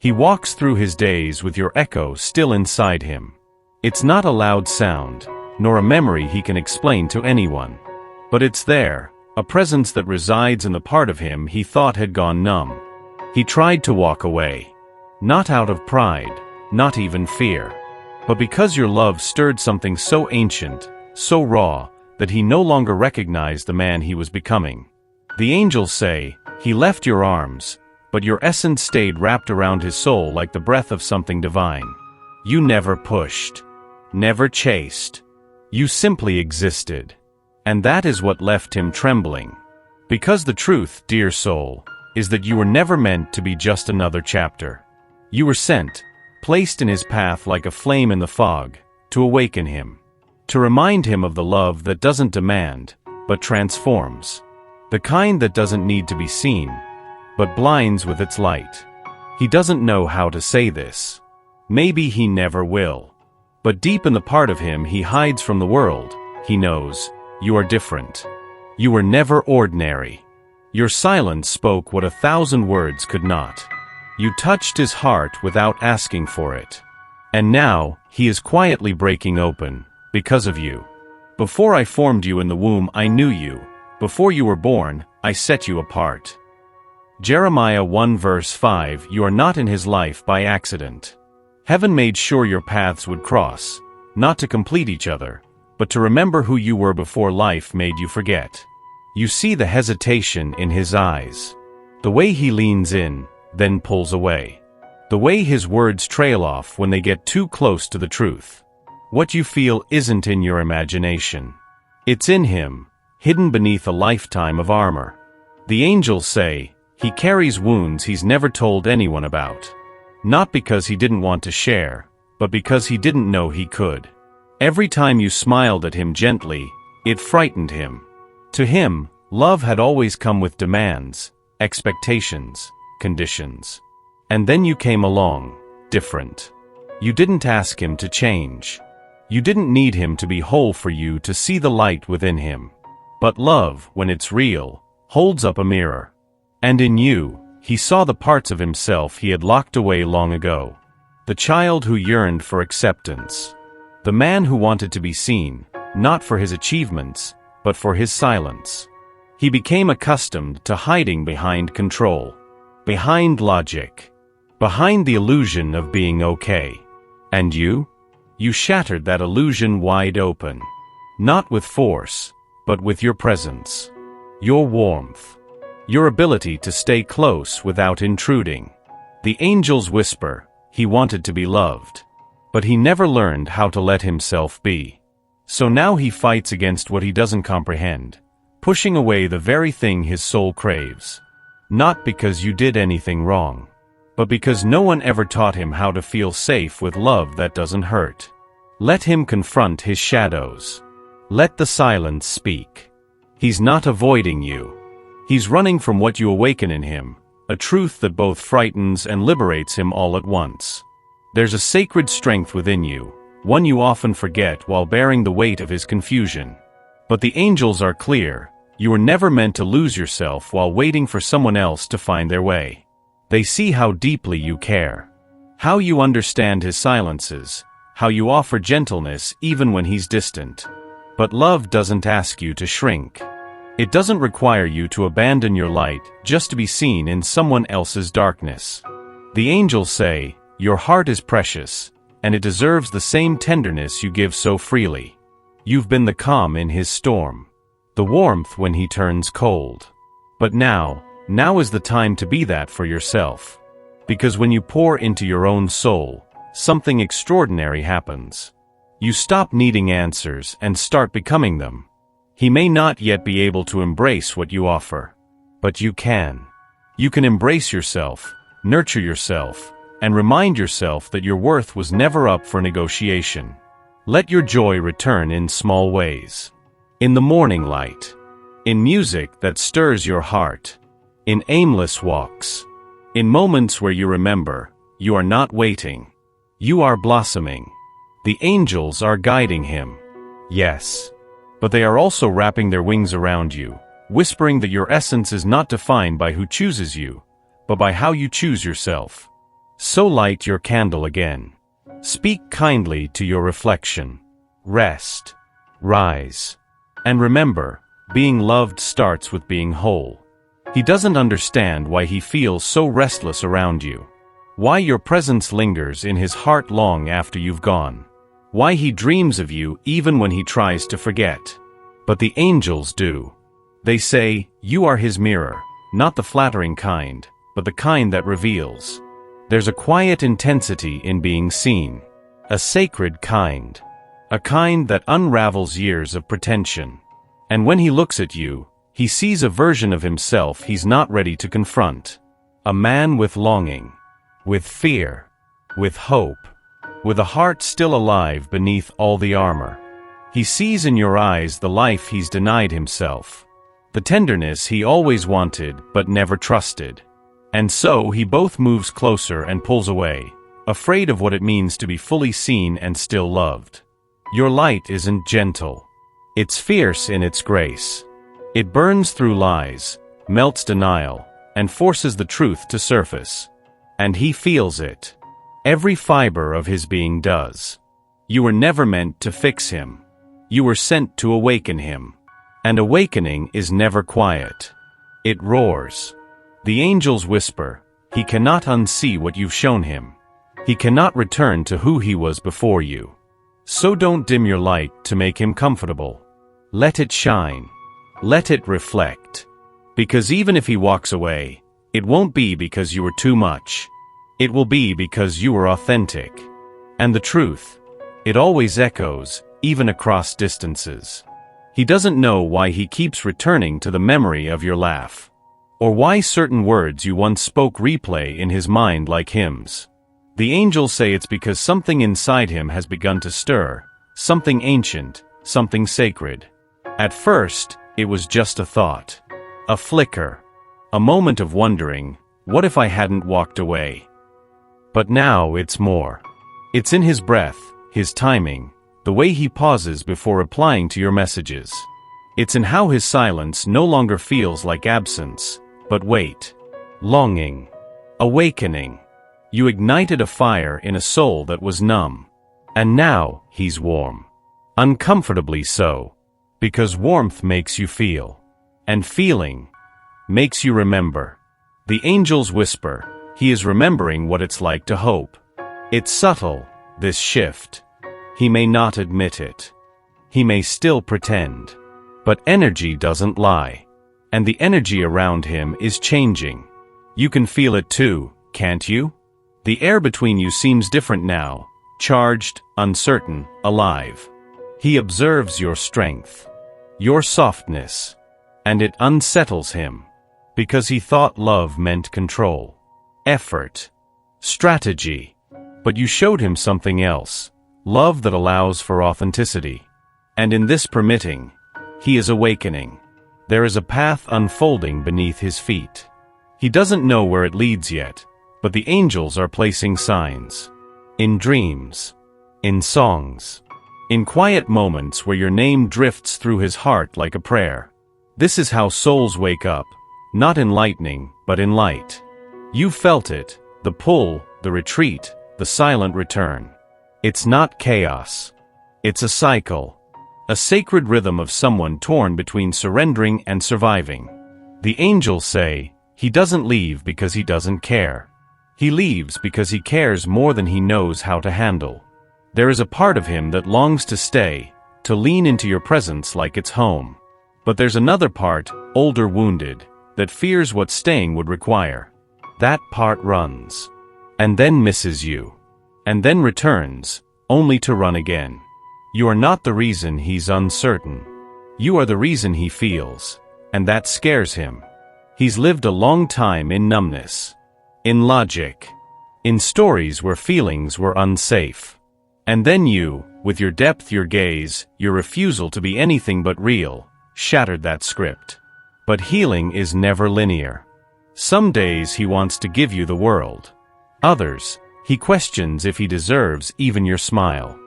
He walks through his days with your echo still inside him. It's not a loud sound, nor a memory he can explain to anyone. But it's there, a presence that resides in the part of him he thought had gone numb. He tried to walk away. Not out of pride, not even fear. But because your love stirred something so ancient, so raw, that he no longer recognized the man he was becoming. The angels say, he left your arms, but your essence stayed wrapped around his soul like the breath of something divine. You never pushed, never chased. You simply existed. And that is what left him trembling. Because the truth, dear soul, is that you were never meant to be just another chapter. You were sent, placed in his path like a flame in the fog, to awaken him. To remind him of the love that doesn't demand, but transforms. The kind that doesn't need to be seen, but blinds with its light. He doesn't know how to say this. Maybe he never will. But deep in the part of him he hides from the world, he knows, you are different. You were never ordinary. Your silence spoke what 1,000 words could not. You touched his heart without asking for it. And now, he is quietly breaking open, because of you. Before I formed you in the womb I knew you. Before you were born, I set you apart. Jeremiah 1 verse 5. You are not in his life by accident. Heaven made sure your paths would cross, not to complete each other, but to remember who you were before life made you forget. You see the hesitation in his eyes. The way he leans in, then pulls away. The way his words trail off when they get too close to the truth. What you feel isn't in your imagination. It's in him, hidden beneath a lifetime of armor. The angels say, he carries wounds he's never told anyone about. Not because he didn't want to share, but because he didn't know he could. Every time you smiled at him gently, it frightened him. To him, love had always come with demands, expectations, conditions. And then you came along, different. You didn't ask him to change. You didn't need him to be whole for you to see the light within him. But love, when it's real, holds up a mirror. And in you, he saw the parts of himself he had locked away long ago. The child who yearned for acceptance. The man who wanted to be seen, not for his achievements, but for his silence. He became accustomed to hiding behind control, behind logic, behind the illusion of being okay. And you? You shattered that illusion wide open. Not with force, but with your presence. Your warmth. Your ability to stay close without intruding. The angels whisper, he wanted to be loved. But he never learned how to let himself be. So now he fights against what he doesn't comprehend, pushing away the very thing his soul craves. Not because you did anything wrong, but because no one ever taught him how to feel safe with love that doesn't hurt. Let him confront his shadows. Let the silence speak. He's not avoiding you. He's running from what you awaken in him, a truth that both frightens and liberates him all at once. There's a sacred strength within you, one you often forget while bearing the weight of his confusion. But the angels are clear, you were never meant to lose yourself while waiting for someone else to find their way. They see how deeply you care. How you understand his silences, how you offer gentleness even when he's distant. But love doesn't ask you to shrink. It doesn't require you to abandon your light just to be seen in someone else's darkness. The angels say, your heart is precious, and it deserves the same tenderness you give so freely. You've been the calm in his storm, the warmth when he turns cold. But now is the time to be that for yourself. Because when you pour into your own soul, something extraordinary happens. You stop needing answers and start becoming them. He may not yet be able to embrace what you offer, but you can. You can embrace yourself, nurture yourself, and remind yourself that your worth was never up for negotiation. Let your joy return in small ways. In the morning light. In music that stirs your heart. In aimless walks. In moments where you remember, you are not waiting. You are blossoming. The angels are guiding him. Yes. But they are also wrapping their wings around you, whispering that your essence is not defined by who chooses you, but by how you choose yourself. So light your candle again. Speak kindly to your reflection. Rest. Rise. And remember, being loved starts with being whole. He doesn't understand why he feels so restless around you. Why your presence lingers in his heart long after you've gone. Why he dreams of you even when he tries to forget. But the angels do. They say, you are his mirror, not the flattering kind, but the kind that reveals. There's a quiet intensity in being seen. A sacred kind. A kind that unravels years of pretension. And when he looks at you, he sees a version of himself he's not ready to confront. A man with longing. With fear. With hope. With a heart still alive beneath all the armor. He sees in your eyes the life he's denied himself. The tenderness he always wanted but never trusted. And so he both moves closer and pulls away, afraid of what it means to be fully seen and still loved. Your light isn't gentle. It's fierce in its grace. It burns through lies, melts denial, and forces the truth to surface. And he feels it. Every fiber of his being does. You were never meant to fix him. You were sent to awaken him. And awakening is never quiet. It roars. The angels whisper, he cannot unsee what you've shown him. He cannot return to who he was before you. So don't dim your light to make him comfortable. Let it shine. Let it reflect. Because even if he walks away, it won't be because you were too much. It will be because you were authentic. And the truth, it always echoes, even across distances. He doesn't know why he keeps returning to the memory of your laugh. Or why certain words you once spoke replay in his mind like hymns. The angels say it's because something inside him has begun to stir, something ancient, something sacred. At first, it was just a thought. A flicker. A moment of wondering, what if I hadn't walked away? But now it's more. It's in his breath, his timing, the way he pauses before replying to your messages. It's in how his silence no longer feels like absence, but wait. Longing. Awakening. You ignited a fire in a soul that was numb. And now, he's warm. Uncomfortably so. Because warmth makes you feel. And feeling makes you remember. The angels whisper, he is remembering what it's like to hope. It's subtle, this shift. He may not admit it. He may still pretend. But energy doesn't lie. And the energy around him is changing. You can feel it too, can't you? The air between you seems different now, charged, uncertain, alive. He observes your strength, your softness, and it unsettles him, because he thought love meant control, effort, strategy. But you showed him something else, love that allows for authenticity. And in this permitting, he is awakening. There is a path unfolding beneath his feet. He doesn't know where it leads yet, but the angels are placing signs. In dreams. In songs. In quiet moments where your name drifts through his heart like a prayer. This is how souls wake up, not in lightning, but in light. You felt it, the pull, the retreat, the silent return. It's not chaos. It's a cycle. A sacred rhythm of someone torn between surrendering and surviving. The angels say, he doesn't leave because he doesn't care. He leaves because he cares more than he knows how to handle. There is a part of him that longs to stay, to lean into your presence like it's home. But there's another part, older wounded, that fears what staying would require. That part runs. And then misses you. And then returns, only to run again. You are not the reason he's uncertain. You are the reason he feels. And that scares him. He's lived a long time in numbness. In logic. In stories where feelings were unsafe. And then you, with your depth, your gaze, your refusal to be anything but real, shattered that script. But healing is never linear. Some days he wants to give you the world. Others, he questions if he deserves even your smile.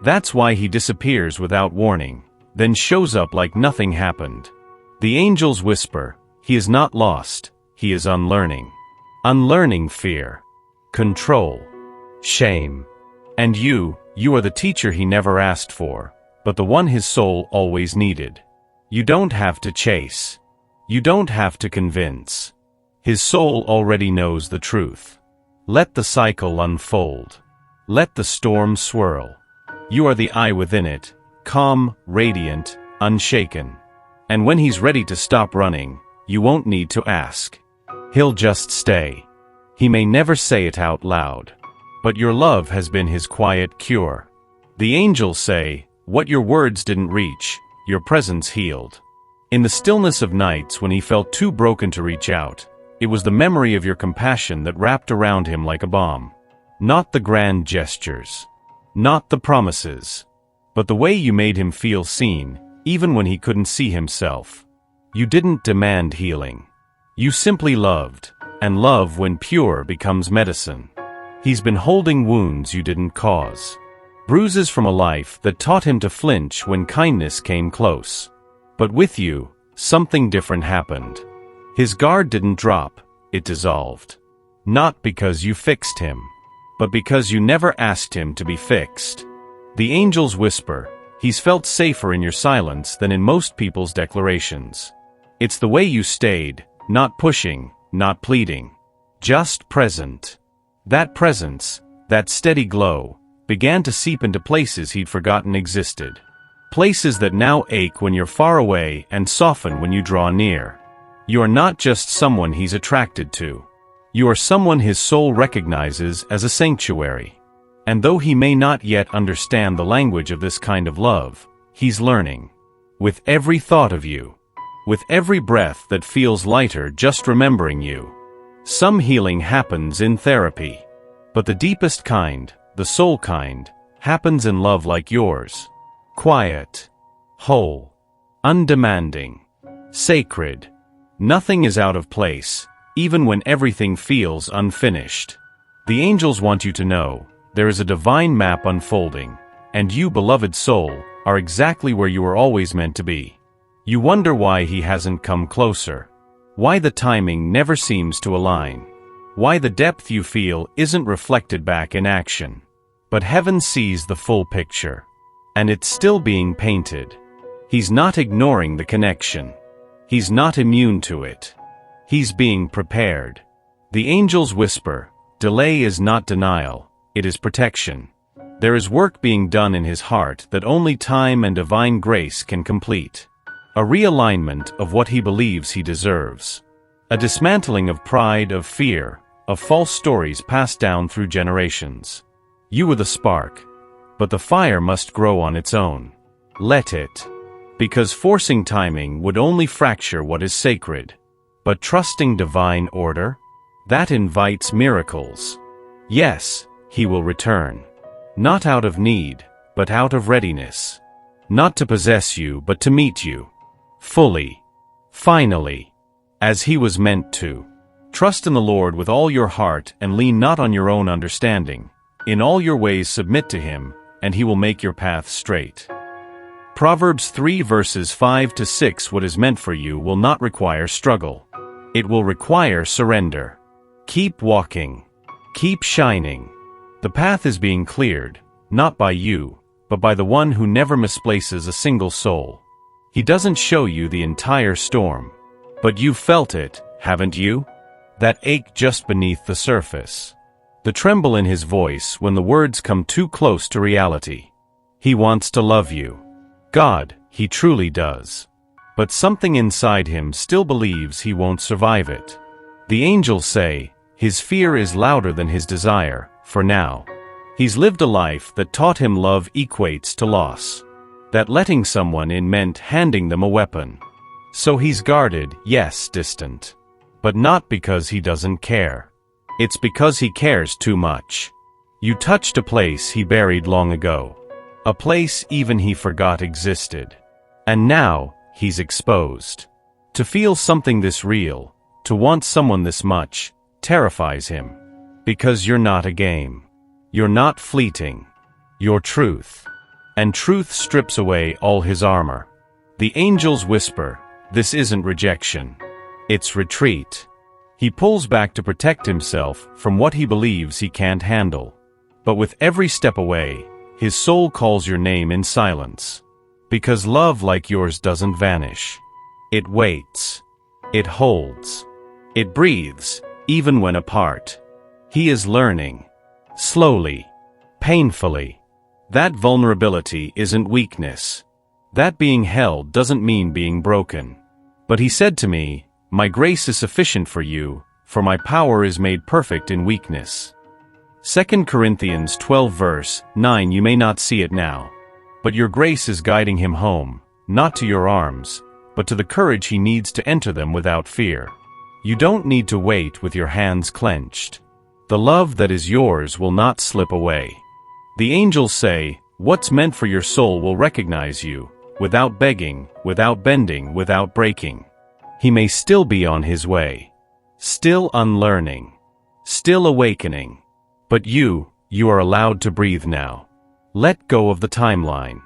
That's why he disappears without warning, then shows up like nothing happened. The angels whisper, he is not lost, he is unlearning. Unlearning fear. control, shame. And you are the teacher he never asked for, but the one his soul always needed. You don't have to chase. You don't have to convince. His soul already knows the truth. Let the cycle unfold. Let the storm swirl. You are the eye within it, calm, radiant, unshaken. And when he's ready to stop running, you won't need to ask. He'll just stay. He may never say it out loud, but your love has been his quiet cure. The angels say, what your words didn't reach, your presence healed. In the stillness of nights when he felt too broken to reach out, it was the memory of your compassion that wrapped around him like a balm. Not the grand gestures, not the promises, but the way you made him feel seen, even when he couldn't see himself. You didn't demand healing. You simply loved, and love when pure becomes medicine. He's been holding wounds you didn't cause. Bruises from a life that taught him to flinch when kindness came close. But with you, something different happened. His guard didn't drop, it dissolved. Not because you fixed him, but because you never asked him to be fixed. The angels whisper, he's felt safer in your silence than in most people's declarations. It's the way you stayed, not pushing, not pleading, just present. That presence, that steady glow, began to seep into places he'd forgotten existed. Places that now ache when you're far away and soften when you draw near. You are not just someone he's attracted to. You are someone his soul recognizes as a sanctuary. And though he may not yet understand the language of this kind of love, he's learning. With every thought of you. With every breath that feels lighter just remembering you. Some healing happens in therapy. But the deepest kind, the soul kind, happens in love like yours. Quiet. Whole. Undemanding. Sacred. Nothing is out of place, even when everything feels unfinished. The angels want you to know, there is a divine map unfolding, and you, beloved soul, are exactly where you were always meant to be. You wonder why he hasn't come closer. Why the timing never seems to align. Why the depth you feel isn't reflected back in action. But heaven sees the full picture. And it's still being painted. He's not ignoring the connection. He's not immune to it. He's being prepared. The angels whisper, delay is not denial, it is protection. There is work being done in his heart that only time and divine grace can complete. A realignment of what he believes he deserves. A dismantling of pride, of fear, of false stories passed down through generations. You were the spark, but the fire must grow on its own. Let it. Because forcing timing would only fracture what is sacred. But trusting divine order? That invites miracles. Yes, he will return. Not out of need, but out of readiness. Not to possess you, but to meet you. Fully. Finally. As he was meant to. Trust in the Lord with all your heart and lean not on your own understanding. In all your ways submit to him, and he will make your path straight. Proverbs 3 verses 5 to 6. What is meant for you will not require struggle. It will require surrender. Keep walking. Keep shining. The path is being cleared, not by you, but by the one who never misplaces a single soul. He doesn't show you the entire storm. But you've felt it, haven't you? That ache just beneath the surface. The tremble in his voice when the words come too close to reality. He wants to love you. God, he truly does. But something inside him still believes he won't survive it. The angels say, his fear is louder than his desire, for now. He's lived a life that taught him love equates to loss. That letting someone in meant handing them a weapon. So he's guarded, yes, distant. But not because he doesn't care. It's because he cares too much. You touched a place he buried long ago. A place even he forgot existed. And now, he's exposed. To feel something this real, to want someone this much, terrifies him. Because you're not a game. You're not fleeting. You're truth. And truth strips away all his armor. The angels whisper, this isn't rejection. It's retreat. He pulls back to protect himself from what he believes he can't handle. But with every step away, his soul calls your name in silence. Because love like yours doesn't vanish. It waits. It holds. It breathes, even when apart. He is learning. Slowly. Painfully. That vulnerability isn't weakness. That being held doesn't mean being broken. But he said to me, "My grace is sufficient for you, for my power is made perfect in weakness." 2 Corinthians 12 verse 9. You may not see it now, but your grace is guiding him home, not to your arms, but to the courage he needs to enter them without fear. You don't need to wait with your hands clenched. The love that is yours will not slip away. The angels say, what's meant for your soul will recognize you, without begging, without bending, without breaking. He may still be on his way. Still unlearning. Still awakening. But you are allowed to breathe now. Let go of the timeline.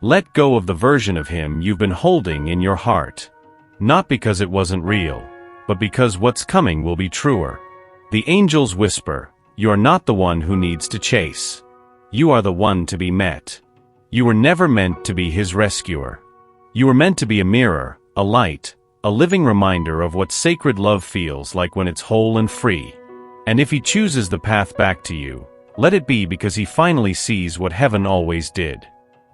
Let go of the version of him you've been holding in your heart. Not because it wasn't real, but because what's coming will be truer. The angels whisper, you are not the one who needs to chase. You are the one to be met. You were never meant to be his rescuer. You were meant to be a mirror, a light, a living reminder of what sacred love feels like when it's whole and free. And if he chooses the path back to you, let it be because he finally sees what heaven always did.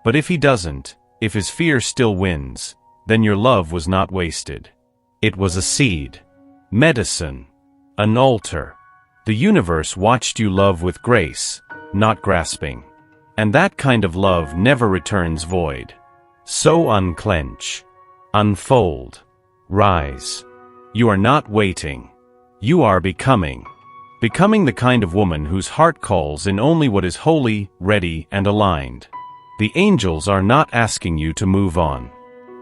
But if he doesn't, if his fear still wins, then your love was not wasted. It was a seed. Medicine. An altar. The universe watched you love with grace, not grasping. And that kind of love never returns void. So unclench. Unfold. Rise. You are not waiting. You are becoming. Becoming the kind of woman whose heart calls in only what is holy, ready, and aligned. The angels are not asking you to move on.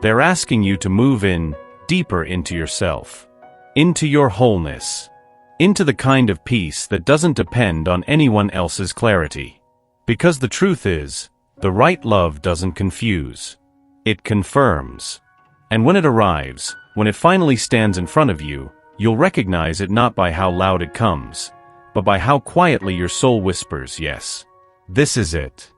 They're asking you to move in, deeper into yourself. Into your wholeness. Into the kind of peace that doesn't depend on anyone else's clarity. Because the truth is, the right love doesn't confuse. It confirms. And when it arrives, when it finally stands in front of you, you'll recognize it not by how loud it comes, but by how quietly your soul whispers, yes. This is it.